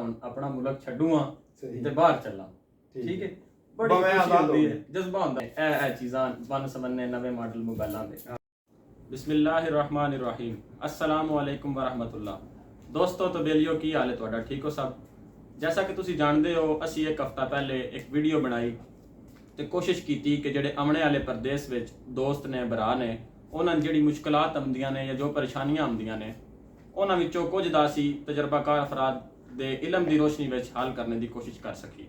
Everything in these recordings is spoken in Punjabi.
ਹੁਣ ਆਪਣਾ ਮੁਲਕ ਛੱਡੂਆਂ ਸਹੀ ਤੇ ਬਾਹਰ ਚੱਲਾਂ। ਠੀਕ ਹੈ, ਬੜੀ ਖੁਸ਼ੀ ਹੁੰਦੀ ਹੈ, ਜਜ਼ਬਾ ਹੁੰਦਾ ਹੈ ਇਹ ਚੀਜ਼ਾਂ ਬਨ ਸਵੰਨੇ ਨਵੇਂ ਮਾਡਲ ਮੋਬਾਈਲਾਂ ਦੇ। ਬਿਸਮਿल्लाहिर्रहमानिर्रहीम अस्सलामु अलैकुम वरहमतुल्लाह। ਦੋਸਤੋ तो बेलियो की हाल है ਤੁਹਾਡਾ, ठीक हो सब? जैसा कि ਤੁਸੀਂ ਜਾਣਦੇ ਹੋ ਅਸੀਂ ਇੱਕ ਹਫ਼ਤਾ ਪਹਿਲੇ ਇੱਕ ਵੀਡੀਓ ਬਣਾਈ ਤੇ ਕੋਸ਼ਿਸ਼ ਕੀਤੀ ਕਿ ਜਿਹੜੇ ਆਉਣੇ ਵਾਲੇ ਪ੍ਰਦੇਸ਼ ਵਿੱਚ ਦੋਸਤ ਨੇ, ਭਰਾ ਨੇ, ਉਹਨਾਂ ਨੂੰ ਜਿਹੜੀ ਮੁਸ਼ਕਲਾਤ ਆਉਂਦੀਆਂ ਨੇ ਜਾਂ ਜੋ ਪਰੇਸ਼ਾਨੀਆਂ ਆਉਂਦੀਆਂ ਨੇ ਉਹਨਾਂ ਵਿੱਚੋਂ ਕੁਝ ਦਾ ਅਸੀਂ ਤਜਰਬਾਕਾਰ ਅਫਰਾਦ ਦੇ ਇਲਮ ਦੀ ਰੋਸ਼ਨੀ ਵਿੱਚ ਹੱਲ ਕਰਨ ਦੀ ਕੋਸ਼ਿਸ਼ ਕਰ ਸਕੀ।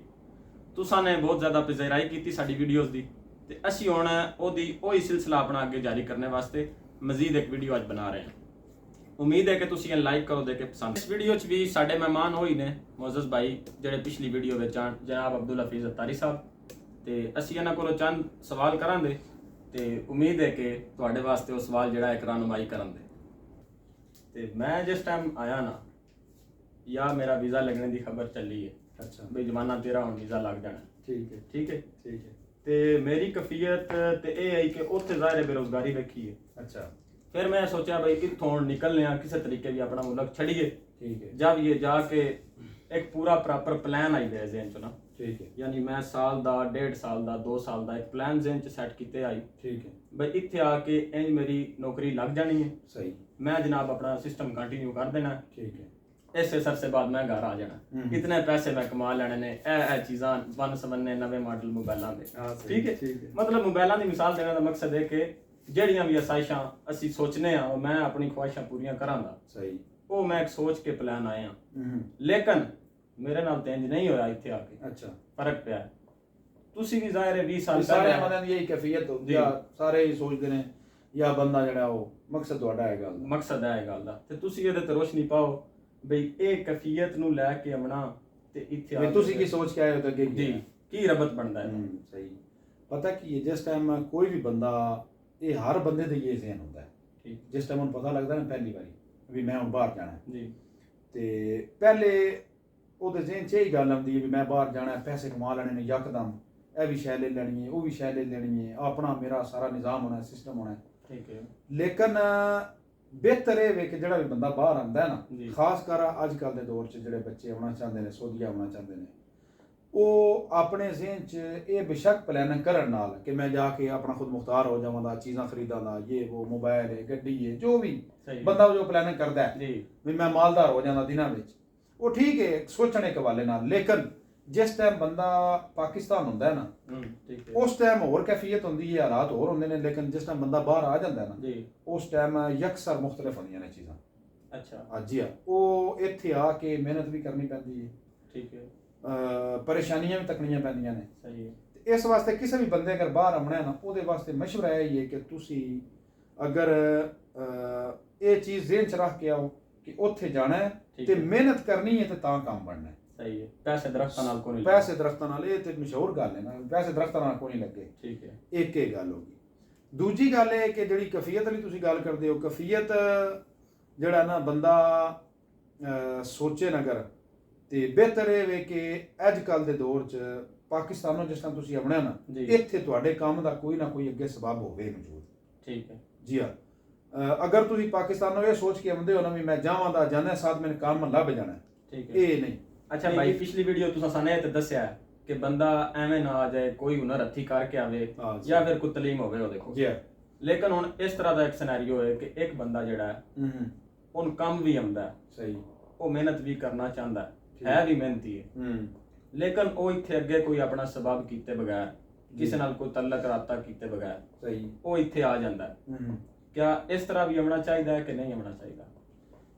ਤੁਸਾਂ ਨੇ ਬਹੁਤ ਜ਼ਿਆਦਾ ਪਜ਼ੈਰਾਈ ਕੀਤੀ ਸਾਡੀ ਵੀਡੀਓਜ਼ ਦੀ ਤੇ ਅਸੀਂ ਹੁਣ ਉਹੀ ਸਿਲਸਿਲਾ ਆਪਣਾ ਅੱਗੇ ਜਾਰੀ ਕਰਨੇ ਵਾਸਤੇ ਮਜ਼ੀਦ ਇੱਕ ਵੀਡੀਓ ਅੱਜ ਬਣਾ ਰਹੇ ਹਾਂ। ਉਮੀਦ ਹੈ ਕਿ ਤੁਸੀਂ ਇਹ ਲਾਈਕ ਕਰੋਗੇ ਕਿ ਪਸੰਦ। ਇਸ ਵੀਡੀਓ 'ਚ ਵੀ ਸਾਡੇ ਮਹਿਮਾਨ ਹੋਈ ਨੇ ਮੌਜ਼ਜ਼ ਭਾਈ ਜਿਹੜੇ ਪਿਛਲੀ ਵੀਡੀਓ ਵਿੱਚ ਆਣ, ਜਨਾਬ ਅਬਦੁਲ ਹਫੀਜ਼ ਅਤਾਰੀ ਸਾਹਿਬ, ਤੇ ਅਸੀਂ ਇਹਨਾਂ ਕੋਲੋਂ ਚੰਦ ਸਵਾਲ ਕਰਾਂਗੇ ਤੇ ਉਮੀਦ ਹੈ ਕਿ ਤੁਹਾਡੇ ਵਾਸਤੇ ਉਹ ਸਵਾਲ ਜਿਹੜਾ ਇੱਕ ਰਹਿਨੁਮਾਈ ਕਰਾਂਗੇ। ਤੇ ਮੈਂ ਜਿਸ ਟਾਈਮ ਆਇਆ ਨਾ, ਜਾਂ ਮੇਰਾ ਵੀਜ਼ਾ ਲੱਗਣੇ ਦੀ ਖਬਰ ਚੱਲੀ ਹੈ, ਅੱਛਾ ਬਈ ਜਮਾਨਾ ਤੇਰਾ ਹੁਣ ਵੀਜ਼ਾ ਲੱਗ ਜਾਣਾ। ਠੀਕ ਹੈ ਠੀਕ ਹੈ ਠੀਕ ਹੈ। ਤੇ ਮੇਰੀ ਕਫੀਅਤ ਤੇ ਇਹ ਹੈ ਕਿ ਉੱਥੇ ਜ਼ਾਹਿਰ ਬੇਰੁਜ਼ਗਾਰੀ ਵੇਖੀ ਹੈ। ਅੱਛਾ फिर मैं सोचा भाई इत्थों निकलने किसी तरीके भी अपना मुल्क छड़िए। ठीक है। जब ये जाके एक पूरा प्रॉपर प्लान आई गया ज़हन च ना, ठीक है, यानी मैं साल दा, 1.5 साल दा, 2 साल दा एक प्लान ज़हन च सेट किते आई। ठीक है भाई इत्थे आके इंज मेरी नौकरी लग जानी है, सही, मैं जनाब अपना सिस्टम कंटिन्यू कर देना। ठीक है। इस अरसे बाद मैं घर आ जाना, इतने पैसे मैं कमा लेने ने, ए चीज़ां बन सवन्ने नवे मॉडल मोबाइलों दे। ठीक है, मतलब मोबाइलों की मिसाल देने का मकसद है कि ਜਿਹੜੀਆਂ ਵੀ ਆਸਾਇਸ਼ਾਂ ਅਸੀਂ ਸੋਚਨੇ ਆ ਮੈਂ ਆਪਣੀ ਖੁਆਇਸ਼ਾਂ ਪੂਰੀਆਂ ਕਰਾਂਗਾ। ਸਹੀ, ਉਹ ਮੈਂ ਇੱਕ ਸੋਚ ਕੇ ਪਲਾਨ ਆਇਆ। ਲੇਕਿਨ ਮੇਰੇ ਨਾਲ ਤੇ ਇੰਜ ਨਹੀਂ ਹੋਇਆ ਇੱਥੇ ਆ ਕੇ। ਅੱਛਾ, ਫਰਕ ਪਿਆ। ਤੁਸੀਂ ਵੀ ਜ਼ਾਹਿਰ ਹੈ 20 ਸਾਲ ਸਾਰੇ ਬੰਦਿਆਂ ਦੀ ਇਹੀ ਕੈਫੀਅਤ ਹੁੰਦੀ ਆ, ਸਾਰੇ ਹੀ ਸੋਚਦੇ ਨੇ ਜਾਂ ਬੰਦਾ ਜਿਹੜਾ ਉਹ ਮਕਸਦ ਤੁਹਾਡਾ ਹੈ ਗੱਲ ਦਾ, ਮਕਸਦ ਹੈ ਗੱਲ ਦਾ, ਤੇ ਤੁਸੀਂ ਇਹਦੇ ਤੇ ਰੋਸ਼ਨੀ ਪਾਓ ਬਈ ਇਹ ਕੈਫੀਅਤ ਨੂੰ ਲੈ ਕੇ ਆਉਣਾ ਤੇ ਇੱਥੇ ਆ ਤੁਸੀਂ ਕੀ ਸੋਚ ਕੇ ਆਏ ਹੋ ਤੇ ਅੱਗੇ ਕੀ ਰਬਤ ਬਣਦਾ ਹੈ। ਸਹੀ, ਪਤਾ ਕੀ ਹੈ, ਜਿਸ ਟਾਈਮ ਕੋਈ ਵੀ ਬੰਦਾ, ਇਹ ਹਰ ਬੰਦੇ ਦਾ ਇਹ ਜ਼ਿਹਨ ਹੁੰਦਾ ਹੈ, ਜਿਸ ਟਾਈਮ ਉਹਨੂੰ ਪਤਾ ਲੱਗਦਾ ਨਾ ਪਹਿਲੀ ਵਾਰੀ ਵੀ ਮੈਂ ਹੁਣ ਬਾਹਰ ਜਾਣਾ ਜੀ, ਤੇ ਪਹਿਲੇ ਉਹਦੇ ਜ਼ਿਹਨ 'ਚ ਇਹ ਗੱਲ ਆਉਂਦੀ ਹੈ ਵੀ ਮੈਂ ਬਾਹਰ ਜਾਣਾ, ਪੈਸੇ ਕਮਾ ਲੈਣੇ ਨੇ ਯਕਦਮ, ਇਹ ਵੀ ਸ਼ੈ ਲੈ ਲੈਣੀ ਹੈ, ਉਹ ਵੀ ਸ਼ੈ ਲੈ ਲੈਣੀ ਹੈ, ਆਪਣਾ ਮੇਰਾ ਸਾਰਾ ਨਿਜ਼ਾਮ ਹੋਣਾ, ਸਿਸਟਮ ਹੋਣਾ। ਠੀਕ ਹੈ। ਲੇਕਿਨ ਬਿਹਤਰ ਇਹ ਵੇ ਕਿ ਜਿਹੜਾ ਵੀ ਬੰਦਾ ਬਾਹਰ ਆਉਂਦਾ ਹੈ ਨਾ, ਖਾਸ ਕਰ ਅੱਜ ਕੱਲ੍ਹ ਦੇ ਦੌਰ 'ਚ ਜਿਹੜੇ ਬੱਚੇ ਆਉਣਾ ਚਾਹੁੰਦੇ ਨੇ, ਸਊਦੀਆ ਆਉਣਾ ਚਾਹੁੰਦੇ ਨੇ, ਉਹ ਆਪਣੇ ਜ਼ਿਹਨ 'ਚ ਇਹ ਬੇਸ਼ੱਕ ਪਲਾਨ ਕਰਨ ਨਾਲ ਕਿ ਮੈਂ ਜਾ ਕੇ ਆਪਣਾ ਖੁਦ ਮੁਖਤਾਰ ਹੋ ਜਾਵਾਂਗਾ, ਚੀਜ਼ਾਂ ਖਰੀਦਾਂ ਦਾ, ਇਹ ਉਹ ਮੋਬਾਈਲ ਹੈ, ਗੱਡੀ ਹੈ, ਜੋ ਵੀ ਬੰਦਾ ਜੋ ਪਲਾਨ ਕਰਦਾ ਹੈ ਵੀ ਮੈਂ ਮਾਲਦਾਰ ਹੋ ਜਾਂਦਾ ਦਿਨਾਂ ਵਿੱਚ, ਉਹ ਠੀਕ ਹੈ ਸੋਚਣ ਇੱਕ ਹਵਾਲੇ ਨਾਲ। ਲੇਕਿਨ ਜਿਸ ਟਾਈਮ ਬੰਦਾ ਪਾਕਿਸਤਾਨ ਹੁੰਦਾ ਹੈ ਨਾ, ਉਸ ਟਾਈਮ ਹੋਰ ਕੈਫੀਅਤ ਹੁੰਦੀ ਹੈ, ਹਾਲਾਤ ਹੋਰ ਹੁੰਦੇ ਨੇ। ਲੇਕਿਨ ਜਿਸ ਟਾਈਮ ਬੰਦਾ ਬਾਹਰ ਆ ਜਾਂਦਾ ਹੈ ਨਾ, ਉਸ ਟਾਈਮ ਯਕਸਰ ਮੁਖਤਲਿਫ ਹੁੰਦੀਆਂ ਨੇ ਚੀਜ਼ਾਂ। ਅੱਛਾ, ਹਾਂਜੀ, ਉਹ ਇੱਥੇ ਆ ਕੇ ਮਿਹਨਤ ਵੀ ਕਰਨੀ ਪੈਂਦੀ ਹੈ। ਠੀਕ ਹੈ। ਪਰੇਸ਼ਾਨੀਆਂ ਵੀ ਤੱਕਣੀਆਂ ਪੈਂਦੀਆਂ ਨੇ। ਸਹੀ ਹੈ। ਇਸ ਵਾਸਤੇ ਕਿਸੇ ਵੀ ਬੰਦੇ ਅਗਰ ਬਾਹਰ ਆਉਣਾ ਹੈ ਨਾ, ਉਹਦੇ ਵਾਸਤੇ ਮਸ਼ਵਰਾ ਇਹ ਹੀ ਹੈ ਕਿ ਤੁਸੀਂ ਅਗਰ ਇਹ ਚੀਜ਼ ਜ਼ਿਹਨ 'ਚ ਰੱਖ ਕੇ ਆਓ ਕਿ ਉੱਥੇ ਜਾਣਾ ਹੈ ਤੇ ਮਿਹਨਤ ਕਰਨੀ ਹੈ ਤੇ ਤਾਂ ਕੰਮ ਬਣਨਾ ਹੈ। ਸਹੀ ਹੈ। ਪੈਸੇ ਦਰਖਤਾਂ ਨਾਲ ਕੋਈ ਨਹੀਂ, ਪੈਸੇ ਦਰਖਤਾਂ ਨਾਲ, ਇਹ ਤੇ ਮਸ਼ਹੂਰ ਗੱਲ ਹੈ ਨਾ, ਪੈਸੇ ਦਰਖਤਾਂ ਨਾਲ ਕੋਈ ਨਹੀਂ ਲੱਗੇ। ਠੀਕ ਹੈ। ਇੱਕ ਇਹ ਗੱਲ ਹੋ ਗਈ। ਦੂਜੀ ਗੱਲ ਇਹ ਕਿ ਜਿਹੜੀ ਕਫੀਅਤ ਵਾਲੀ ਤੁਸੀਂ ਗੱਲ ਕਰਦੇ ਹੋ, ਕਫੀਅਤ ਜਿਹੜਾ ਨਾ ਬੰਦਾ ਸੋਚੇ ਨਾ ਅਗਰ, ਤੇ ਬਿਹਤਰ ਇਹ ਵੇ ਕਿ ਅੱਜ ਕੱਲ੍ਹ ਦੇ ਦੌਰ 'ਚ ਪਾਕਿਸਤਾਨੋਂ ਜਿਸ ਤਰ੍ਹਾਂ ਤੁਸੀਂ ਆਉਣਾ ਨਾ, ਇੱਥੇ ਤੁਹਾਡੇ ਕੰਮ ਦਾ ਕੋਈ ਨਾ ਕੋਈ ਅੱਗੇ ਸਬਬ ਹੋਵੇ ਮੌਜੂਦ। ਠੀਕ ਹੈ ਜੀ। ਹਾਂ, ਅਗਰ ਤੁਸੀਂ ਪਾਕਿਸਤਾਨੋਂ ਇਹ ਸੋਚ ਕੇ ਆਉਂਦੇ ਹੋ ਨਾ ਵੀ ਮੈਂ ਜਾਵਾਂ ਜਾਣਾ ਸਾਥ ਮੈਨੂੰ ਕੰਮ ਲੱਭ ਜਾਣਾ, ਠੀਕ ਹੈ, ਇਹ ਨਹੀਂ। ਅੱਛਾ ਭਾਈ, ਪਿਛਲੀ ਵੀਡੀਓ ਤੁਸੀਂ ਸਾਨੂੰ ਤੇ ਦੱਸਿਆ ਕਿ ਬੰਦਾ ਐਵੇਂ ਨਾ ਆ ਜਾਏ, ਕੋਈ ਹੁਨਰ ਹੱਥੀ ਕਰਕੇ ਆਵੇ ਜਾਂ ਫਿਰ ਕੋਈ ਤਾਲੀਮ ਹੋਵੇ ਉਹ ਦੇਖੋ। ਲੇਕਿਨ ਹੁਣ ਇਸ ਤਰ੍ਹਾਂ ਦਾ ਇੱਕ ਸਿਨੈਰੀਓ ਹੈ ਕਿ ਇੱਕ ਬੰਦਾ ਜਿਹੜਾ ਹੈ ਉਹਨੂੰ ਕੰਮ ਵੀ ਆਉਂਦਾ ਹੈ, ਸਹੀ, ਉਹ ਮਿਹਨਤ ਵੀ ਕਰਨਾ ਚਾਹੁੰਦਾ ਹੈ ਵੀ ਮਿਹਨਤੀ ਹੈ, ਲੇਕਿਨ ਉਹ ਇੱਥੇ ਅੱਗੇ ਕੋਈ ਆਪਣਾ ਸਬਬ ਕੀਤੇ ਬਗੈਰ, ਕਿਸੇ ਨਾਲ ਕੋਈ ਤਲਕ ਰਾਬਤਾ ਕੀਤੇ ਬਗੈਰ, ਸਹੀ, ਉਹ ਇੱਥੇ ਆ ਜਾਂਦਾ ਹੈ। ਕਿਆ ਇਸ ਤਰ੍ਹਾਂ ਵੀ ਆਉਣਾ ਚਾਹੀਦਾ ਹੈ ਕਿ ਨਹੀਂ ਆਉਣਾ ਚਾਹੀਦਾ?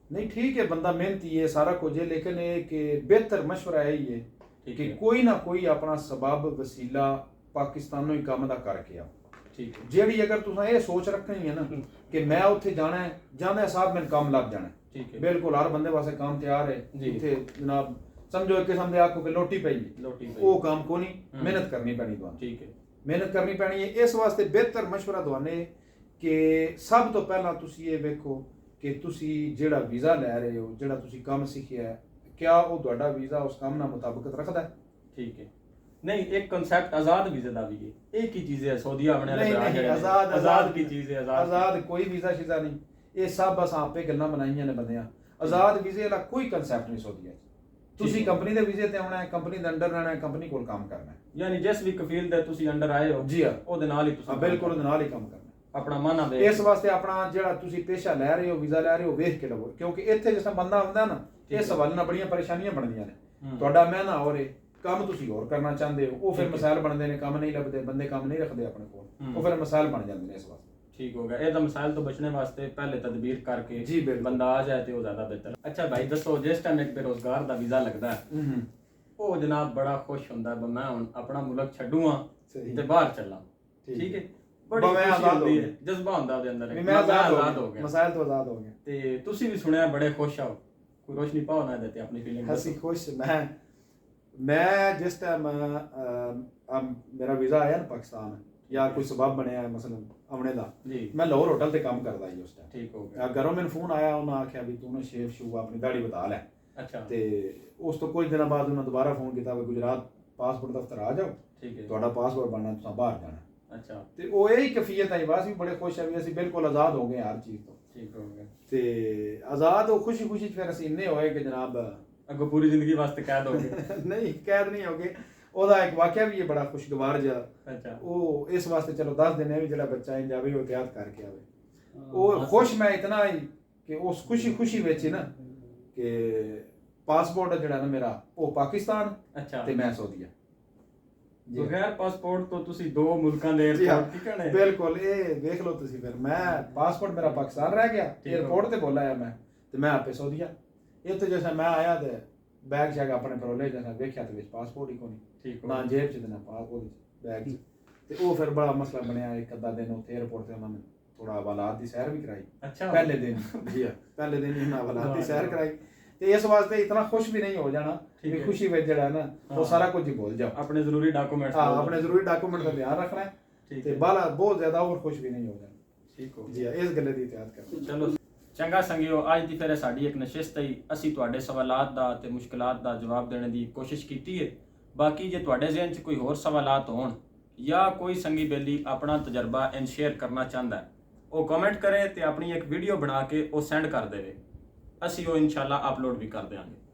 ਨਹੀਂ, ਠੀਕ ਹੈ, ਬੰਦਾ ਮਿਹਨਤੀ ਹੈ, ਸਾਰਾ ਕੁਝ ਹੈ, ਲੇਕਿਨ ਇਹ ਕਿ ਬਿਹਤਰ ਮਸ਼ਵਰਾ ਇਹ ਹੀ ਹੈ ਕਿ ਕੋਈ ਨਾ ਕੋਈ ਆਪਣਾ ਸਬਬ ਵਸੀਲਾ ਪਾਕਿਸਤਾਨੋਂ ਹੀ ਕੰਮ ਦਾ ਕਰਕੇ ਆ। ਠੀਕ ਹੈ। ਜਿਹੜੀ ਅਗਰ ਤੁਸੀਂ ਇਹ ਸੋਚ ਰੱਖਣੀ ਹੈ ਨਾ ਕਿ ਮੈਂ ਉੱਥੇ ਜਾਣਾ ਹੈ, ਜਾਂਦੇ ਸਾਥ ਮੈਨੂੰ ਕੰਮ ਲੱਗ ਜਾਣਾ, ਠੀਕ ਹੈ, ਬਿਲਕੁਲ ਹਰ ਬੰਦੇ ਵਾਸਤੇ ਕੰਮ ਤਿਆਰ ਹੈ। ਇੱਥੇ ਜਨਾਬ ਸਮਝੋ ਇੱਕ ਕਿਸਮ ਦੇ ਆਖੋ ਕਿ ਲੋਟੀ ਪਈ, ਉਹ ਕੰਮ ਕੋ ਨਹੀਂ, ਮਿਹਨਤ ਕਰਨੀ ਪੈਣੀ ਤੁਹਾਨੂੰ। ਠੀਕ ਹੈ, ਮਿਹਨਤ ਕਰਨੀ ਪੈਣੀ ਹੈ। ਇਸ ਵਾਸਤੇ ਬਿਹਤਰ ਮਸ਼ਵਰਾ ਦਵਾਨੇ ਕਿ ਸਭ ਤੋਂ ਪਹਿਲਾਂ ਤੁਸੀਂ ਇਹ ਵੇਖੋ ਕਿ ਤੁਸੀਂ ਜਿਹੜਾ ਵੀਜ਼ਾ ਲੈ ਰਹੇ ਹੋ, ਜਿਹੜਾ ਤੁਸੀਂ ਕੰਮ ਸਿੱਖਿਆ ਹੈ, ਕਿਆ ਉਹ ਤੁਹਾਡਾ ਵੀਜ਼ਾ ਉਸ ਕੰਮ ਨਾਲ ਮੁਤਾਬਕਤ ਰੱਖਦਾ ਹੈ? ਠੀਕ ਹੈ। नहीं, एक कंसेप्ट आजाद वीज़े का भी है, एक ही चीज़ है सऊदीया आने वाले। नहीं, आजाद की चीज़ है, आजाद कोई वीज़ा शीज़ा नहीं, ये सब बस आपे गल्लां बनाइयां ने बंदियां। आजाद वीज़े वाला कोई कंसेप्ट नहीं सऊदीया। ਤੁਸੀਂ ਕੰਪਨੀ ਦੇ ਵੀਜ਼ੇ ਤੇ ਆਉਣਾ ਹੈ, ਕੰਪਨੀ ਦੇ ਅੰਡਰ ਰਹਿਣਾ ਹੈ, ਕੰਪਨੀ ਕੋਲ ਕੰਮ ਕਰਨਾ ਹੈ। ਯਾਨੀ ਜਿਸ ਵੀ ਕਫੀਲ ਦੇ ਤੁਸੀਂ ਅੰਡਰ ਆਏ ਹੋ ਜੀ ਹਾਂ, ਉਹਦੇ ਨਾਲ ਹੀ ਤੁਸੀਂ ਬਿਲਕੁਲ ਉਹਦੇ ਨਾਲ ਹੀ ਕੰਮ ਕਰਨਾ ਆਪਣਾ ਮਾਨਾ ਵੇ। ਇਸ ਵਾਸਤੇ ਆਪਣਾ ਜਿਹੜਾ ਤੁਸੀਂ ਪੇਸ਼ਾ ਲੈ ਰਹੇ ਹੋ, ਵੀਜ਼ਾ ਲੈ ਰਹੇ ਹੋ, ਵੇਖ ਕੇ ਲਵੋ, ਕਿਉਂਕਿ ਇੱਥੇ ਜਿਸ ਤਰ੍ਹਾਂ ਬੰਦਾ ਆਉਂਦਾ ਨਾ, ਇਸ ਸਵਾਲ ਨਾਲ ਬੜੀਆਂ ਪਰੇਸ਼ਾਨੀਆਂ ਬਣਦੀਆਂ ਨੇ। ਤੁਹਾਡਾ ਮਹੀਨਾ ਹੋ ਰਿਹਾ, ਕੰਮ ਤੁਸੀਂ ਹੋਰ ਕਰਨਾ ਚਾਹੁੰਦੇ ਹੋ, ਉਹ ਫਿਰ ਮਸਾਇਲ ਬਣਦੇ ਨੇ, ਕੰਮ ਨਹੀਂ ਲੱਭਦੇ, ਬੰਦੇ ਕੰਮ ਨਹੀਂ ਰੱਖਦੇ ਆਪਣੇ ਕੋਲ, ਉਹ ਫਿਰ ਮਸਾਇਲ ਬਣ ਜਾਂਦੇ ਨੇ। ਇਸ ਵਾਸਤੇ ਠੀਕ ਹੋ ਗਿਆ, ਇਹ ਤਾਂ ਮਸਾਇਲ ਤੋਂ ਬਚਣੇ ਵਾਸਤੇ ਪਹਿਲੇ ਤਦਬੀਰ ਕਰਕੇ ਬੰਦਾ ਆ ਜਾਏ ਤੇ ਉਹ ਜ਼ਿਆਦਾ ਬਿਹਤਰ। ਅੱਛਾ ਭਾਈ ਦੱਸੋ, ਜਿਸ ਟਾਈਮ ਇੱਕ ਬੇਰੋਜ਼ਗਾਰ ਦਾ ਵੀਜ਼ਾ ਲੱਗਦਾ ਹੈ, ਉਹ ਜਨਾਬ ਬੜਾ ਖੁਸ਼ ਹੁੰਦਾ ਹੈ, ਮੈਂ ਹੁਣ ਆਪਣਾ ਮੁਲਕ ਛੱਡੂਆਂ ਤੇ ਬਾਹਰ ਚੱਲਾਂ, ਠੀਕ ਹੈ, ਬੜੀ ਖੁਸ਼ੀ ਹੁੰਦੀ ਹੈ, ਜਜ਼ਬਾ ਹੁੰਦਾ ਉਹਦੇ ਅੰਦਰ, ਮੈਂ ਆਜ਼ਾਦ ਹੋ ਗਿਆ, ਮਸਾਇਲ ਤੋਂ ਆਜ਼ਾਦ ਹੋ ਗਿਆ। ਤੇ ਤੁਸੀਂ ਵੀ ਸੁਣਿਆ ਬੜੇ ਖੁਸ਼ ਹੋ, ਕੋਈ ਰੋਸ਼ਨੀ ਪਾਓ ਨਾ ਇਹਦੇ ਤੇ ਆਪਣੀ ਫੀਲਿੰਗ। ਅਸੀਂ ਖੁਸ਼, ਮੈਂ ਜਿਸ ਟਾਈਮ ਮੇਰਾ ਵੀਜ਼ਾ ਆਇਆ ਨਾ ਪਾਕਿਸਤਾਨ, ਜਾਂ ਕੋਈ ਸਬਬ ਬਣਿਆ ਮਸਲਨ ਆਉਣੇ ਦਾ, ਮੈਂ ਲਾਹੌਰ ਹੋਟਲ ਤੇ ਕੰਮ ਕਰਦਾ ਸੀ ਉਸ ਟਾਈਮ। ਠੀਕ ਹੋ ਗਿਆ। ਘਰੋਂ ਮੈਨੂੰ ਫੋਨ ਆਇਆ, ਉਹਨਾਂ ਆਖਿਆ ਵੀ ਤੂੰ ਨਾ ਸ਼ੇਵ ਸ਼ੂ ਆਪਣੀ ਦਾੜੀ ਵਧਾ ਲੈ। ਅੱਛਾ। ਤੇ ਉਸ ਤੋਂ ਕੁਝ ਦਿਨਾਂ ਬਾਅਦ ਉਹਨਾਂ ਦੁਬਾਰਾ ਫੋਨ ਕੀਤਾ ਵੀ ਗੁਜਰਾਤ ਪਾਸਪੋਰਟ ਦਫ਼ਤਰ ਆ ਜਾਓ, ਠੀਕ ਹੈ, ਤੁਹਾਡਾ ਪਾਸਪੋਰਟ ਬਣਨਾ, ਤੁਸੀਂ ਬਾਹਰ ਜਾਣਾ। ਅੱਛਾ। ਤੇ ਉਹ ਇਹੀ ਕਫੀਅਤ ਆਈ, ਬਸ ਵੀ ਬੜੇ ਖੁਸ਼ ਆ ਵੀ ਅਸੀਂ ਬਿਲਕੁਲ ਆਜ਼ਾਦ ਹੋ ਗਏ ਹਰ ਚੀਜ਼ ਤੋਂ। ਠੀਕ ਹੋ ਗਿਆ। ਤੇ ਆਜ਼ਾਦ ਹੋ ਖੁਸ਼ੀ ਖੁਸ਼ੀ ਫਿਰ ਅਸੀਂ ਇੰਨੇ ਹੋਏ ਕਿ ਜਨਾਬ ਅੱਗੋਂ ਪੂਰੀ ਜ਼ਿੰਦਗੀ ਵਾਸਤੇ ਕੈਦ ਹੋ ਗਏ। ਨਹੀਂ, ਕੈਦ ਨਹੀਂ ਹੋ ਗਏ। ਉਹਦਾ ਇੱਕ ਵਾਕਿਆ ਵੀ ਹੈ ਬੜਾ ਖੁਸ਼ਗਵਾਰ ਜਿਹਾ। ਅੱਛਾ। ਉਹ ਇਸ ਵਾਸਤੇ ਚਲੋ ਦੱਸ ਦਿੰਦੇ ਵੀ ਜਿਹੜਾ ਬੱਚਾ ਇੰਜ ਜਾਵੇ ਉਹ ਇhtiyat ਕਰਕੇ ਆਵੇ। ਉਹ ਖੁਸ਼ ਮੈਂ ਇਤਨਾ ਹੀ ਕਿ ਉਸ ਖੁਸ਼ੀ ਵਿੱਚ ਹੀ ਨਾ ਕਿ ਪਾਸਪੋਰਟ ਜਿਹੜਾ ਨਾ ਮੇਰਾ ਉਹ ਪਾਕਿਸਤਾਨ ਤੇ ਮੈਂ ਸਊਦੀਆ। ਬਗੈਰ ਪਾਸਪੋਰਟ ਤੋਂ ਤੁਸੀਂ ਦੋ ਮੁਲਕਾਂ ਦੇ 에ਅਰਪੋਰਟ ਟਿਕਣੇ। ਬਿਲਕੁਲ, ਇਹ ਵੇਖ ਲਓ ਤੁਸੀਂ। ਫਿਰ ਮੈਂ ਪਾਸਪੋਰਟ ਮੇਰਾ ਪਾਕਿਸਤਾਨ ਰਹਿ ਗਿਆ, 에ਅਰਪੋਰਟ ਤੇ ਬੋਲ ਆਇਆ ਮੈਂ, ਤੇ ਮੈਂ ਆਪੇ ਸਊਦੀਆ। ਇੱਥੇ ਜਿਵੇਂ ਮੈਂ ਆਇਆ ਤੇ ਬੈਗ ਸ਼ੈਗ ਆਪਣੇ ਪਰੋਲੇ ਜਿਹਾ ਵੇਖਿਆ ਤੇ ਵਿੱਚ ਪਾਸਪੋਰਟ ਹੀ ਕੋਈ ਨਹੀਂ, ਨਾ ਜੇਬ 'ਚ ਤੇ ਨਾ ਪਾਸਪੋਰਟ ਬੈਗ 'ਚ। ਤੇ ਉਹ ਫਿਰ ਬੜਾ ਮਸਲਾ ਬਣਿਆ। ਇੱਕ ਅੱਧਾ ਦਿਨ ਉੱਥੇ 에ਅਰਪੋਰਟ ਤੇ ਉਹਨਾਂ ਨੇ ਥੋੜਾ ਹਵਾਲਾਤ ਦੀ ਸੈਰ ਵੀ ਕਰਾਈ। ਅੱਛਾ। ਪਹਿਲੇ ਦਿਨ ਜੀ ਪਹਿਲੇ ਦਿਨ ਹੀ ਉਹਨਾਂ ਹਵਾਲਾਤ ਦੀ ਸੈਰ ਕਰਾਈ। ਤੇ ਇਸ ਵਾਸਤੇ ਇਤਨਾ ਖੁਸ਼ ਵੀ ਨਹੀਂ ਹੋ ਜਾਣਾ ਕਿ ਖੁਸ਼ੀ ਵਿੱਚ ਜਿਹੜਾ ਨਾ ਉਹ ਸਾਰਾ ਕੁਝ ਹੀ ਭੁੱਲ ਜਾਓ। ਆਪਣੇ ਜ਼ਰੂਰੀ ਡਾਕੂਮੈਂਟਸ ਆਪਣੇ ਜ਼ਰੂਰੀ ਡਾਕੂਮੈਂਟ ਦਾ ਧਿਆਨ ਰੱਖਣਾ ਹੈ ਤੇ ਬਾਲਾ ਬਹੁਤ ਜ਼ਿਆਦਾ ਹੋਰ ਖੁਸ਼ ਵੀ ਨਹੀਂ ਹੋ ਜਾਣਾ। ਠੀਕ ਹੋ ਜੀ, ਇਸ ਗੱਲ ਦੀ ਇhtiyat ਕਰਨੀ। ਚਲੋ ਚੰਗਾ ਸੰਗਿਓ, ਅੱਜ ਦੀ ਫਿਰ ਸਾਡੀ ਇੱਕ ਨਸ਼ਿਸਤ ਹੀ ਅਸੀਂ ਤੁਹਾਡੇ ਸਵਾਲਾਤ ਦਾ ਤੇ ਮੁਸ਼ਕਲਾਤ ਦਾ ਜਵਾਬ ਦੇਣ ਦੀ ਕੋਸ਼ਿਸ਼ ਕੀਤੀ ਹੈ। ਬਾਕੀ ਜੇ ਤੁਹਾਡੇ ਜ਼ਿਹਨ 'ਚ ਕੋਈ ਹੋਰ ਸਵਾਲਾਤ ਹੋਣ ਜਾਂ ਕੋਈ ਸੰਗੀ ਬੇਲੀ ਆਪਣਾ ਤਜਰਬਾ ਇਨ ਸ਼ੇਅਰ ਕਰਨਾ ਚਾਹੁੰਦਾ ਹੈ, ਉਹ ਕਮੈਂਟ ਕਰੇ ਤੇ ਆਪਣੀ ਇੱਕ ਵੀਡੀਓ ਬਣਾ ਕੇ ਉਹ ਸੈਂਡ ਕਰ ਦੇਵੇ, ਅਸੀਂ ਉਹ ਇਨਸ਼ਾਅੱਲਾ ਅਪਲੋਡ ਵੀ ਕਰ ਦਿਆਂਗੇ।